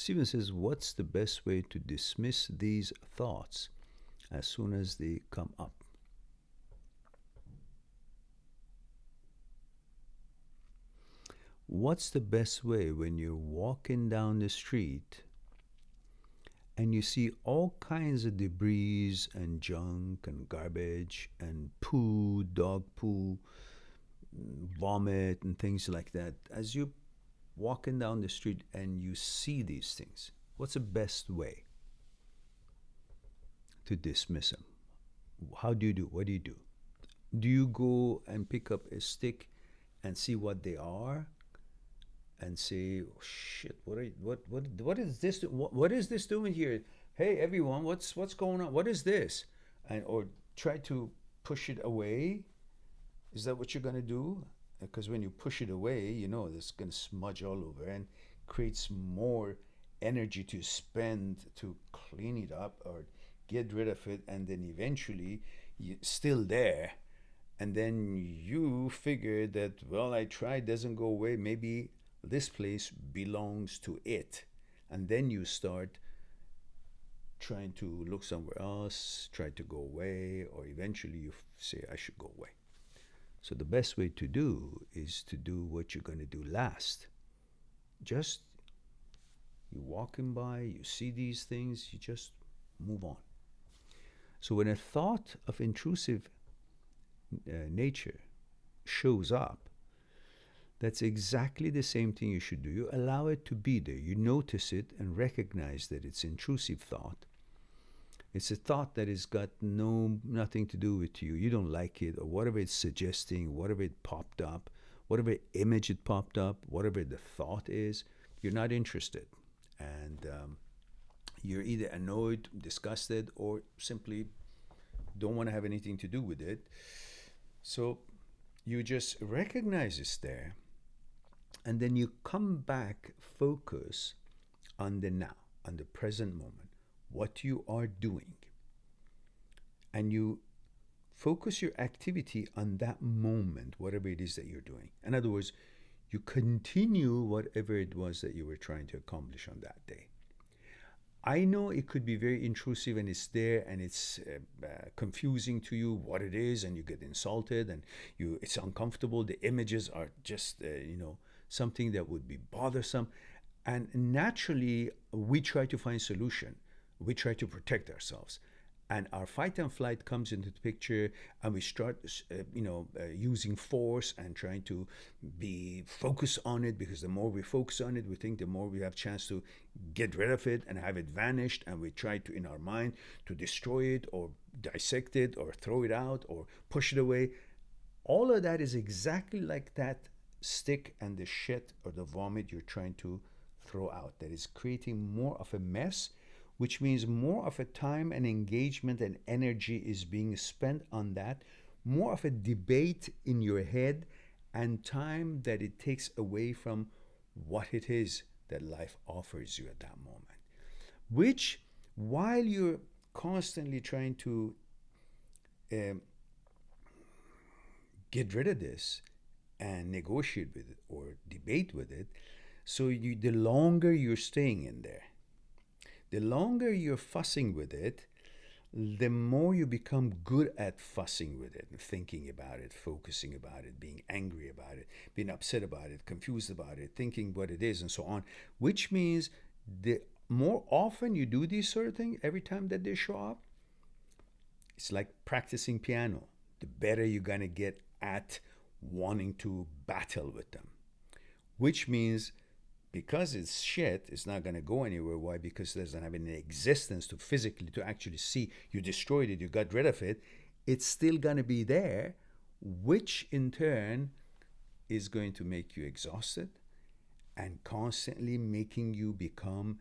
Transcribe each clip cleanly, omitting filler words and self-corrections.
Stephen says, what's the best way to dismiss these thoughts as soon as they come up? What's the best way when you're walking down the street and you see all kinds of debris and junk and garbage and poo, dog poo, vomit and things like that? As you're walking down the street and you see these things, what's the best way to dismiss them? How do you do? What do you do? Do you go and pick up a stick and see what they are and say, oh, shit, what is this? What is this doing here? Hey, everyone, what's going on? What is this? And or try to push it away. Is that what you're going to do? Because when you push it away, you know, it's going to smudge all over and creates more energy to spend to clean it up or get rid of it. And then eventually it's still there. And then you figure that, well, I tried, doesn't go away. Maybe this place belongs to it. And then you start trying to look somewhere else, try to go away, or eventually you say, I should go away. So the best way to do is to do what you're going to do last. Just, you're walking by, you see these things, you just move on. So when a thought of intrusive nature shows up, that's exactly the same thing you should do. You allow it to be there. You notice it and recognize that it's intrusive thought. It's a thought that has got nothing to do with you. You don't like it, or whatever it's suggesting, whatever it popped up, whatever image it popped up, whatever the thought is, you're not interested. And you're either annoyed, disgusted, or simply don't want to have anything to do with it. So you just recognize it's there, and then you come back, focus on the now, on the present moment, what you are doing. And you focus your activity on that moment, whatever it is that you're doing. In other words, you continue whatever it was that you were trying to accomplish on that day. I know it could be very intrusive and it's there and it's confusing to you what it is, and you get insulted and it's uncomfortable. The images are just, something that would be bothersome. And naturally, we try to find solution. We try to protect ourselves. And our fight and flight comes into the picture, and we start, using force and trying to be focused on it, because the more we focus on it, we think the more we have chance to get rid of it and have it vanished. And we try to, in our mind, to destroy it or dissect it or throw it out or push it away. All of that is exactly like that stick and the shit or the vomit you're trying to throw out. That is creating more of a mess, which means more of a time and engagement and energy is being spent on that, more of a debate in your head, and time that it takes away from what it is that life offers you at that moment. Which, while you're constantly trying to get rid of this and negotiate with it or debate with it, so the longer you're staying in there, the longer you're fussing with it, the more you become good at fussing with it and thinking about it, focusing about it, being angry about it, being upset about it, confused about it, thinking what it is, and so on. Which means the more often you do these sort of things, every time that they show up, it's like practicing piano. The better you're going to get at wanting to battle with them. Which means, because it's shit, it's not going to go anywhere. Why? Because it doesn't have any existence to physically, to actually see. You destroyed it, you got rid of it. It's still going to be there, which in turn is going to make you exhausted and constantly making you become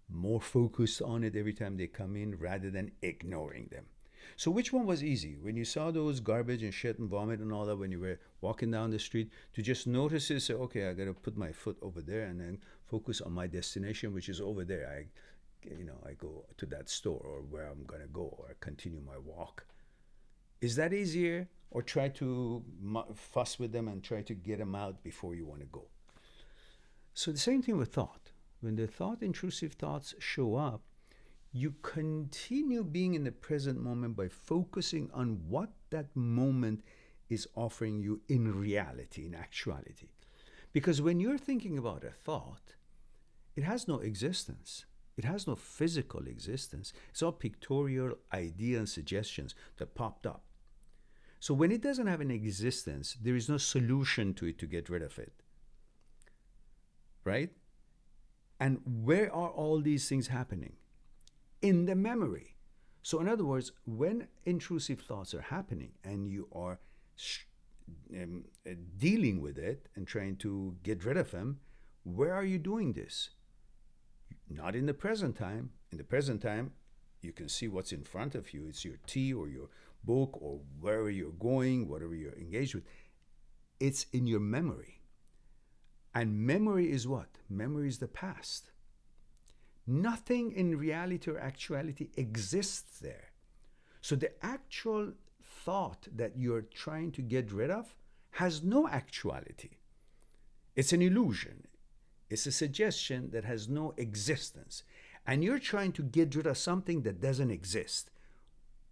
more focused on it every time they come in, rather than ignoring them. So which one was easy? When you saw those garbage and shit and vomit and all that, when you were walking down the street, to just notice it, say, okay, I got to put my foot over there and then focus on my destination, which is over there. I go to that store, or where I'm going to go, or continue my walk. Is that easier, or try to fuss with them and try to get them out before you want to go? So the same thing with thought. when the intrusive thoughts show up, you continue being in the present moment by focusing on what that moment is offering you in reality, in actuality. Because when you're thinking about a thought, it has no existence. It has no physical existence. It's all pictorial ideas and suggestions that popped up. So when it doesn't have an existence, there is no solution to it to get rid of it. Right? And where are all these things happening? In the memory. So in other words, when intrusive thoughts are happening and you are dealing with it and trying to get rid of them, where are you doing this? Not in the present time. In the present time, you can see what's in front of you. It's your tea or your book or wherever you're going, whatever you're engaged with. It's in your memory. And memory is what? Memory is the past. Nothing in reality or actuality exists there. So the actual thought that you're trying to get rid of has no actuality. It's an illusion. It's a suggestion that has no existence. And you're trying to get rid of something that doesn't exist,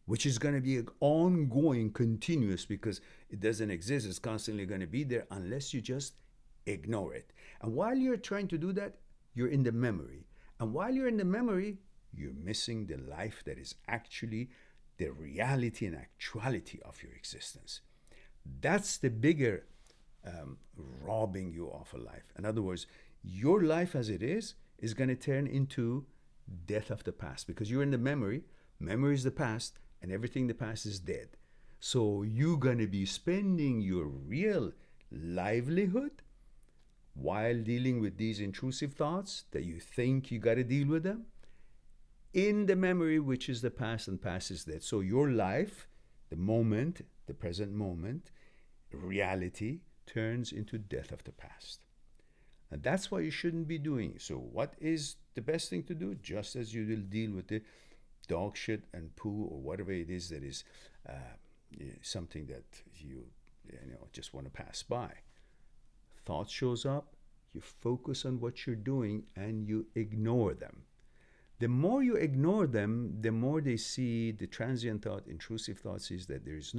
which is going to be ongoing, continuous, because it doesn't exist. It's constantly going to be there unless you just ignore it. And while you're trying to do that, you're in the memory. And while you're in the memory, you're missing the life that is actually the reality and actuality of your existence. That's the bigger robbing you of a life. In other words, your life as it is going to turn into death of the past, because you're in the memory. Memory is the past, and everything in the past is dead. So you're going to be spending your real livelihood while dealing with these intrusive thoughts that you think you got to deal with them in the memory, which is the past, and past is dead. So your life, the moment, the present moment, reality turns into death of the past. And that's what you shouldn't be doing. So what is the best thing to do? Just as you will deal with the dog shit and poo or whatever it is that is something that you just want to pass by. Thought shows up, you focus on what you're doing, and you ignore them. The more you ignore them, the more they see the transient thought, intrusive thoughts, is that there is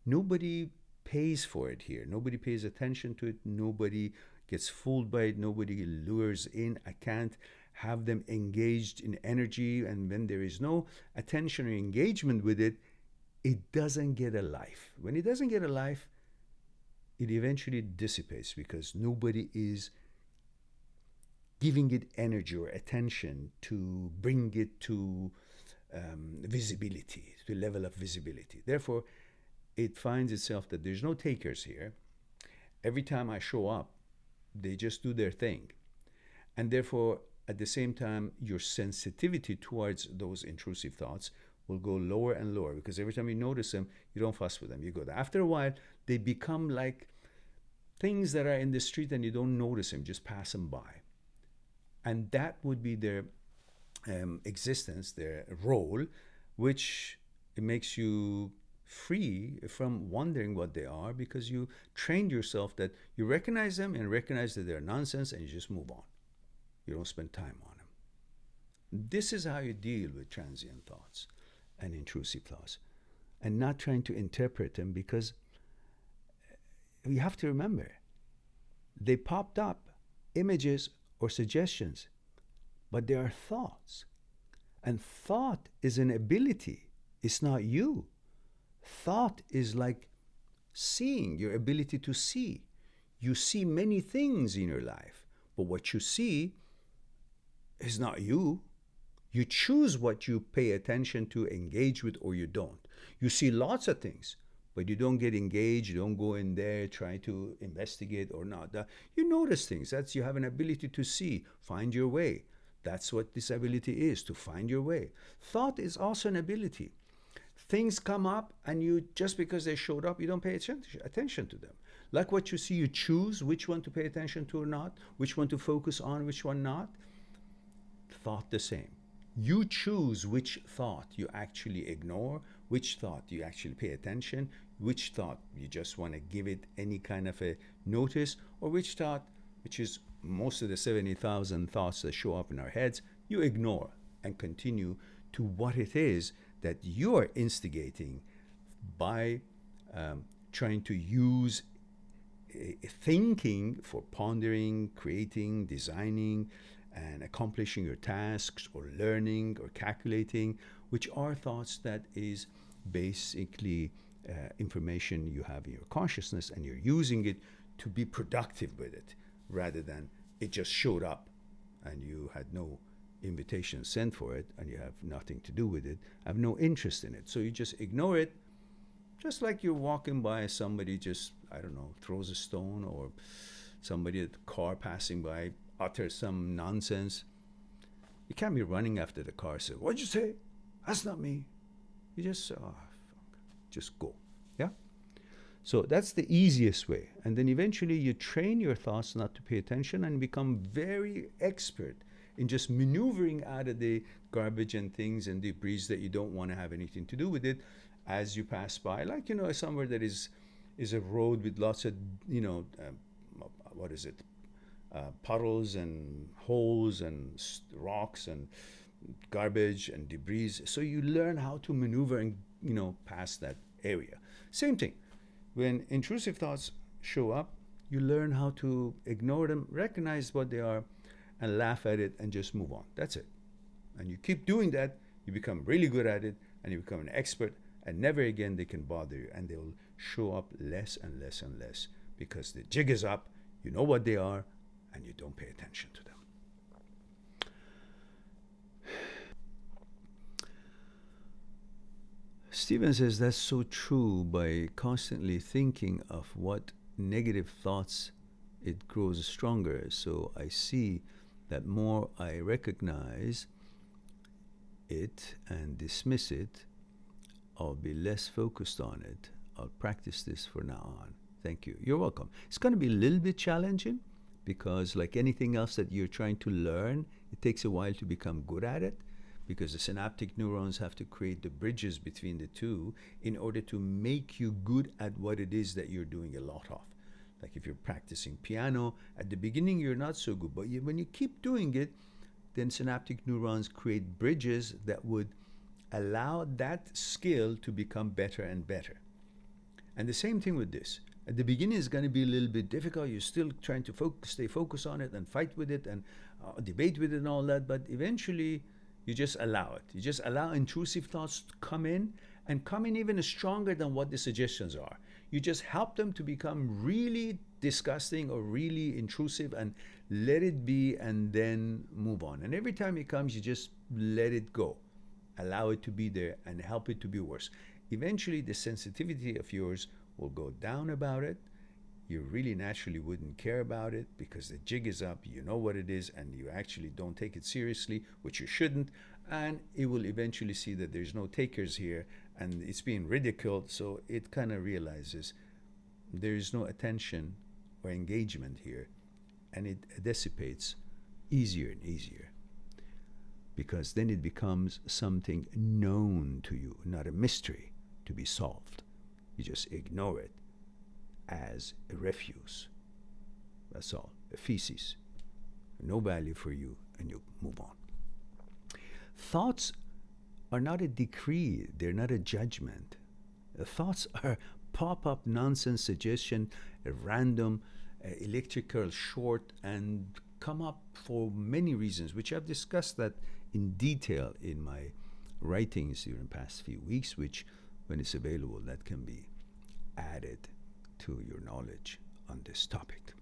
nobody pays for it here. Nobody pays attention to it. Nobody gets fooled by it. Nobody lures in. I can't have them engaged in energy. And when there is no attention or engagement with it, it doesn't get a life. When it doesn't get a life, it eventually dissipates because nobody is giving it energy or attention to bring it to visibility, to level of visibility. Therefore, it finds itself that there's no takers here. Every time I show up, they just do their thing. And therefore, at the same time, your sensitivity towards those intrusive thoughts will go lower and lower, because every time you notice them, you don't fuss with them. You go there. After a while, they become like things that are in the street and you don't notice them, just pass them by. And that would be their existence, their role, which it makes you free from wondering what they are, because you trained yourself that you recognize them and recognize that they're nonsense, and you just move on. You don't spend time on them. This is how you deal with transient thoughts and intrusive thoughts, and not trying to interpret them, because you have to remember, they popped up, images or suggestions, but they are thoughts. And thought is an ability. It's not you. Thought is like seeing, your ability to see. You see many things in your life, but what you see is not you. You choose what you pay attention to, engage with, or you don't. You see lots of things, but you don't get engaged. You don't go in there, try to investigate or not. You notice things. You have an ability to see, find your way. That's what this ability is, to find your way. Thought is also an ability. Things come up, and you, just because they showed up, you don't pay attention to them. Like what you see, you choose which one to pay attention to or not, which one to focus on, which one not. Thought the same. You choose which thought you actually ignore, which thought you actually pay attention, which thought you just want to give it any kind of a notice, or which thought, which is most of the 70,000 thoughts that show up in our heads, you ignore and continue to what it is that you're instigating by trying to use thinking for pondering, creating, designing, and accomplishing your tasks, or learning or calculating, which are thoughts that is basically information you have in your consciousness, and you're using it to be productive with it, rather than it just showed up and you had no invitation sent for it and you have nothing to do with it, have no interest in it. So you just ignore it, just like you're walking by, somebody just, I don't know, throws a stone, or somebody at the car passing by utters some nonsense. You can't be running after the car, say, "What'd you say? That's not me." You just, just go. Yeah? So that's the easiest way. And then eventually you train your thoughts not to pay attention and become very expert in just maneuvering out of the garbage and things and debris that you don't want to have anything to do with it as you pass by. Like, somewhere that is a road with lots of, puddles and holes and rocks and garbage and debris. So you learn how to maneuver and, pass that area. Same thing. When intrusive thoughts show up, you learn how to ignore them, recognize what they are, and laugh at it and just move on. That's it. And you keep doing that, you become really good at it, and you become an expert, and never again they can bother you, and they'll show up less and less and less, because the jig is up, you know what they are, and you don't pay attention to them. Stephen says, that's so true. By constantly thinking of what negative thoughts, it grows stronger. So I see that more I recognize it and dismiss it, I'll be less focused on it. I'll practice this from now on. Thank you. You're welcome. It's going to be a little bit challenging, because like anything else that you're trying to learn, it takes a while to become good at it, because the synaptic neurons have to create the bridges between the two in order to make you good at what it is that you're doing a lot of. Like if you're practicing piano, at the beginning you're not so good, but when you keep doing it, then synaptic neurons create bridges that would allow that skill to become better and better. And the same thing with this. At the beginning it's going to be a little bit difficult. You're still trying to stay focused on it and fight with it and debate with it and all that, but eventually you just allow it. You just allow intrusive thoughts to come in, and come in even stronger than what the suggestions are. You just help them to become really disgusting or really intrusive, and let it be, and then move on. And every time it comes, you just let it go. Allow it to be there and help it to be worse. Eventually, the sensitivity of yours will go down about it. You really naturally wouldn't care about it, because the jig is up, you know what it is, and you actually don't take it seriously, which you shouldn't, and it will eventually see that there's no takers here, and it's being ridiculed, so it kind of realizes there is no attention or engagement here, and it dissipates easier and easier, because then it becomes something known to you, not a mystery to be solved. You just ignore it as a refuse. That's all. A feces. No value for you, and you move on. Thoughts are not a decree. They're not a judgment. Thoughts are pop-up nonsense suggestion, a random, electrical short, and come up for many reasons, which I've discussed that in detail in my writings during the past few weeks, which, when it's available, that can be added to your knowledge on this topic.